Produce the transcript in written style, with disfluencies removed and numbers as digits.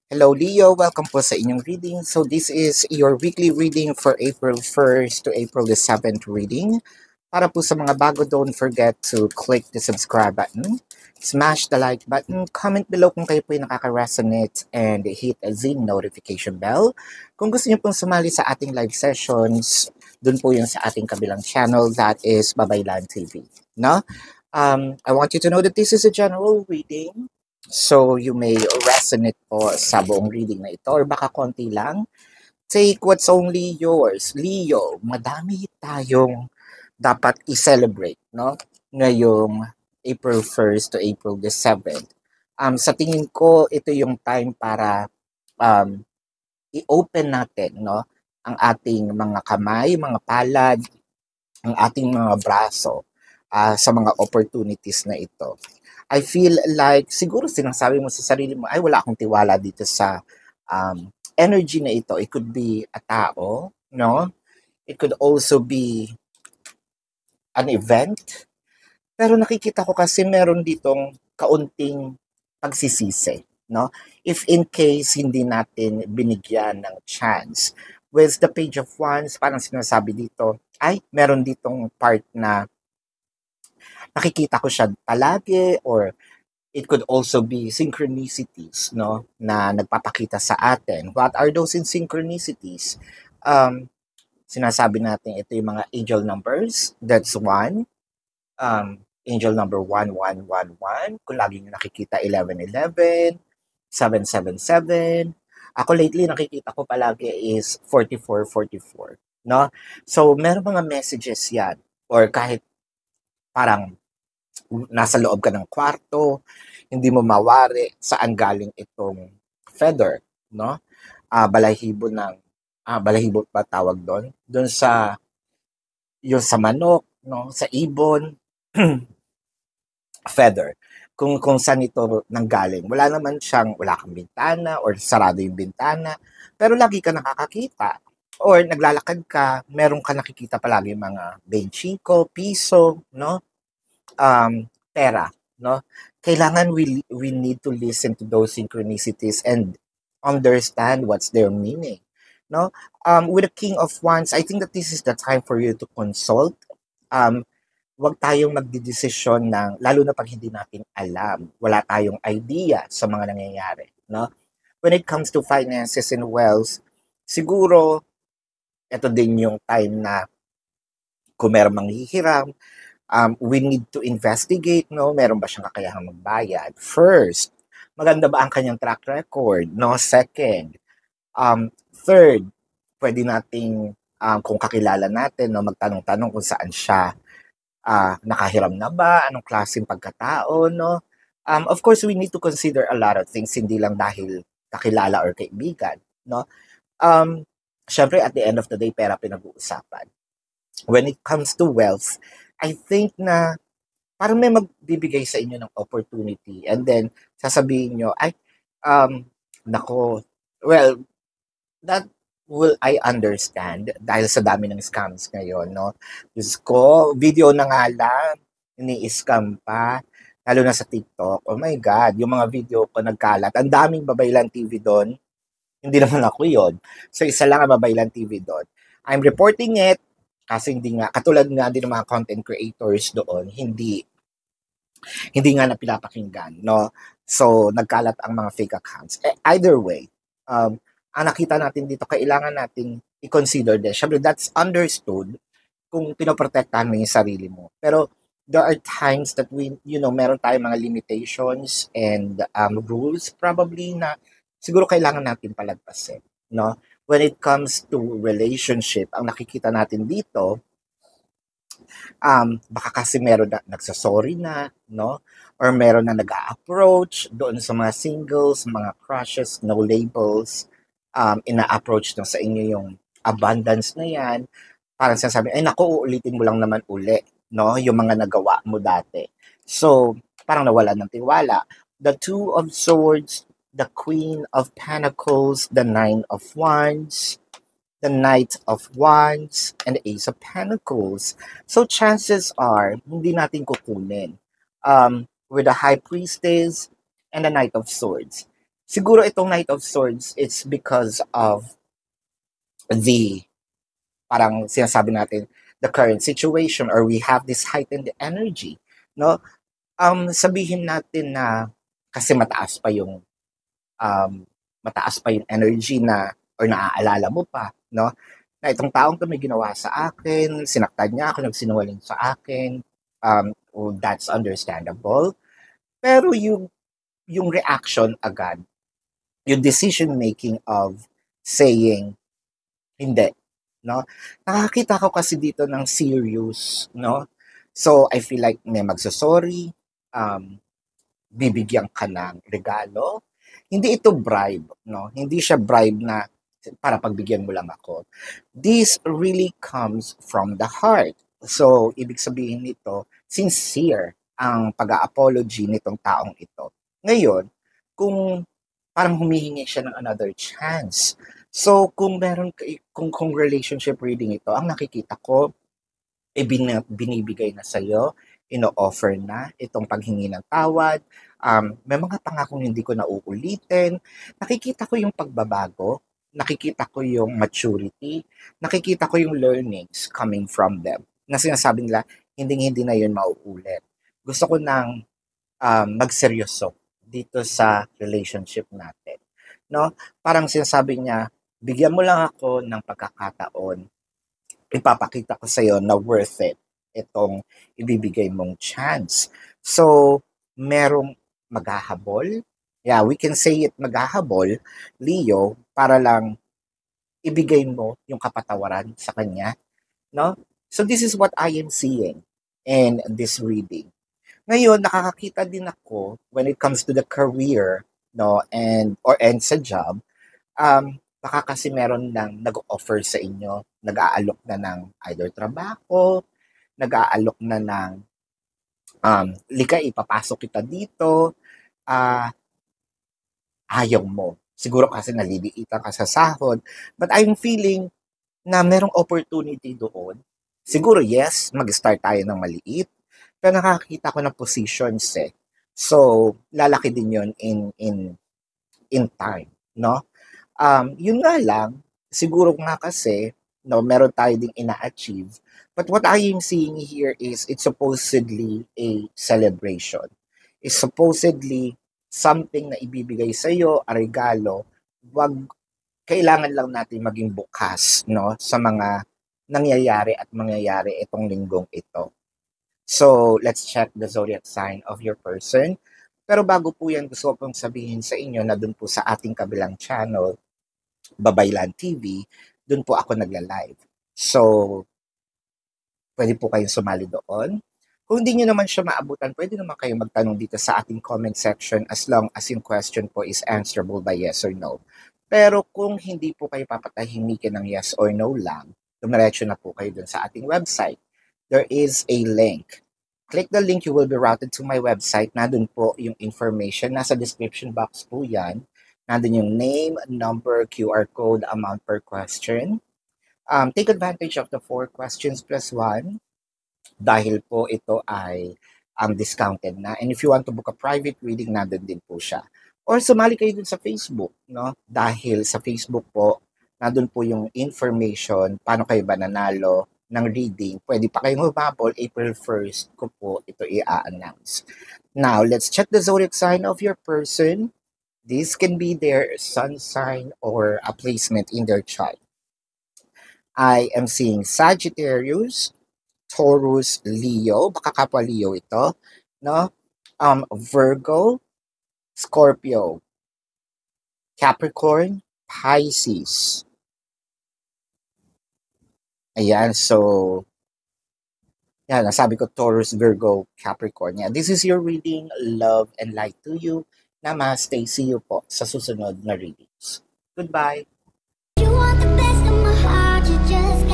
Hello Leo, welcome po sa inyong reading. So this is your weekly reading for April 1st to April the 7th reading. Para po sa mga bago, don't forget to click the subscribe button, smash the like button, comment below kung kayo po yung nakaka-resonate, and hit the notification bell. Kung gusto niyo pong sumali sa ating live sessions, dun po yung sa ating kabilang channel, that is Babaylan TV. No? I want you to know that this is a general reading. So, you may resonate po sa buong reading na ito or baka konti lang. Take what's only yours. Leo, madami tayong dapat i-celebrate, no? Ngayong April 1st to April the 7th. Sa tingin ko, ito yung time para um, i-open natin, no? Ang ating mga kamay, mga palad, ang ating mga braso sa mga opportunities na ito. I feel like siguro sinasabi mo sa sarili mo, ay wala akong tiwala dito sa energy na ito. It could be a tao, no? It could also be an event. Pero nakikita ko kasi meron ditong kaunting pagsisisi, no? If in case hindi natin binigyan ng chance. With the Page of Wands, parang sinasabi dito, ay meron ditong part na nakikita ko siya palagi or it could also be synchronicities, no, na nagpapakita sa atin. What are those in synchronicities? Sinasabi natin ito yung mga angel numbers. That's one. Angel number 1111. Kung lagi nyo nakikita 1111, 777. Ako lately nakikita ko palagi is 4444. No? So, meron mga messages yan. Or kahit parang nasa loob ka ng kwarto, hindi mo mawari saan galing itong feather, no? Balahibo ng balahibo pa tawag doon. Doon sa yung sa manok, no, sa ibon, feather. Kung saan ito nanggaling. Wala kang bintana or sarado yung bintana, pero lagi ka nakakakita. Or naglalakad ka, meron ka nakikita palagi mga 25, piso, no? Pera, no? Kailangan we need to listen to those synchronicities and understand what's their meaning, no? With the King of Wands, I think that this is the time for you to consult. Huwag tayong magdidesisyon ng, lalo na pag hindi natin alam, wala tayong idea sa mga nangyayari, no? When it comes to finances and wealth, siguro, ito din yung time na kung meron manghihiram, we need to investigate, no? Meron ba siyang kakayahang magbayad? First, maganda ba ang kanyang track record? No? Second, third, pwede nating, kung kakilala natin, no, magtanong-tanong kung saan siya nakahiram na ba, anong klaseng pagkatao, no? Of course, we need to consider a lot of things, hindi lang dahil kakilala or kaibigan, no? Syempre, at the end of the day, pera pinag-uusapan. When it comes to wealth, I think na parang may magbibigay sa inyo ng opportunity and then sasabihin nyo, ay, nako, well, that will I understand dahil sa dami ng scams ngayon, no? Diyos ko, video na nga lang, ini-scam pa, lalo na sa TikTok. Oh my God, yung mga video ko nagkalat. Ang daming Babaylan TV doon. Hindi naman ako yon. So, isa lang ang Babaylan TV doon. I'm reporting it kasi hindi nga, katulad nga din ng mga content creators doon, hindi nga na pinapakinggan, no? So, nagkalat ang mga fake accounts. Either way, ang nakita natin dito, kailangan nating i-consider din. Siyempre, that's understood kung pinoprotektahan mo yung sarili mo. Pero, there are times that meron tayong mga limitations and rules probably na siguro kailangan natin palagpasin, no? When it comes to relationship, ang nakikita natin dito, baka kasi meron na nagsasorry na, no? Or meron na nag-a-approach doon sa mga singles, mga crushes, no labels, ina-approach na sa inyo yung abundance na yan. Parang sinasabi, ay naku, uulitin mo lang naman uli, no? Yung mga nagawa mo dati. So, parang nawala ng tiwala. The Two of Swords, the Queen of Pentacles, the Nine of Wands, the Knight of Wands, and the Ace of Pentacles. So chances are, hindi natin kukunin. With the High Priestess and the Knight of Swords. Siguro itong Knight of Swords, it's because of the, parang sinasabi natin, the current situation, or we have this heightened energy, no? Sabihin natin na kasi mataas pa yung energy na, or naaalala mo pa, no? Na itong taong 'to may ginawa sa akin, sinaktan niya ako, nagsinungaling sa akin, well, that's understandable. Pero yung reaction agad, yung decision making of saying, hindi, no? Nakakita ko kasi dito ng serious, no? So, I feel like may magso-sorry, um, bibigyan ka ng regalo. Hindi ito bribe, no? Hindi siya bribe na para pagbigyan mo lang ako. This really comes from the heart. So, ibig sabihin nito, sincere ang pag-a-apology nitong taong ito. Ngayon, kung parang humihingi siya ng another chance. So, kung relationship reading ito, ang nakikita ko, binibigay na sa'yo, ino-offer na itong paghingi ng tawad. May mga pangakong hindi ko na uulitin. Nakikita ko yung pagbabago, nakikita ko yung maturity, nakikita ko yung learnings coming from them. Na sinasabi nila, hindi na yun mauulit. Gusto ko nang magseryoso dito sa relationship natin. No? Parang sinasabi niya, bigyan mo lang ako ng pagkakataon, ipapakita ko sa'yo na worth it itong ibibigay mong chance. So, merong maghahabol. Yeah, we can say it maghahabol, Leo, para lang ibigay mo yung kapatawaran sa kanya. No? So, this is what I am seeing in this reading. Ngayon, nakakakita din ako when it comes to the career, no, and sa job, baka kasi meron nang nag-offer sa inyo, nag-aalok na ng either trabaho, nag-aalok na ng lika ipapasok kita dito, ayaw mo. Siguro kasi naliliitan ka sa sahod, but I'm feeling na merong opportunity doon. Siguro yes, mag-start tayo ng maliit, pero nakakita ko ng positions eh. So, lalaki din yun in time, no? Yun nga lang, siguro nga kasi, no, meron tayo ding ina-achieve. But what I am seeing here is it's supposedly a celebration. It's supposedly something na ibibigay sa'yo, a regalo. Kailangan lang natin maging bukas, no, sa mga mangyayari itong linggong ito. So, let's check the zodiac sign of your person. Pero bago po yan, gusto ko pong sabihin sa inyo na dun po sa ating kabilang channel, Babaylan TV, dun po ako nagla-live. So, pwede po kayong sumali doon. Kung hindi nyo naman siya maabutan, pwede naman kayong magtanong dito sa ating comment section as long as yung question po is answerable by yes or no. Pero kung hindi po kayo papatahimikin ng yes or no lang, dumiretso na po kayo dun sa ating website. There is a link. Click the link, you will be routed to my website. Nandun po yung information. Nasa description box po yan. Nandun yung name, number, QR code, amount per question. Take advantage of the 4 questions plus 1 dahil po ito ay discounted na. And if you want to book a private reading, nandun din po siya. Or sumali kayo dun sa Facebook, no? Dahil sa Facebook po, nandun po yung information, paano kayo ba nanalo ng reading. Pwede pa kayong humabol, April 1st ko po ito i-announce. Now, let's check the zodiac sign of your person. This can be their sun sign or a placement in their chart. I am seeing Sagittarius, Taurus, Leo, baka kapwa Leo ito, no? Virgo, Scorpio, Capricorn, Pisces. Ayan, so, yan, nasabi ko Taurus, Virgo, Capricorn. Yeah, this is your reading. Love and light to you. Namaste. See you po sa susunod na readings. Goodbye. You want the best of my heart, you just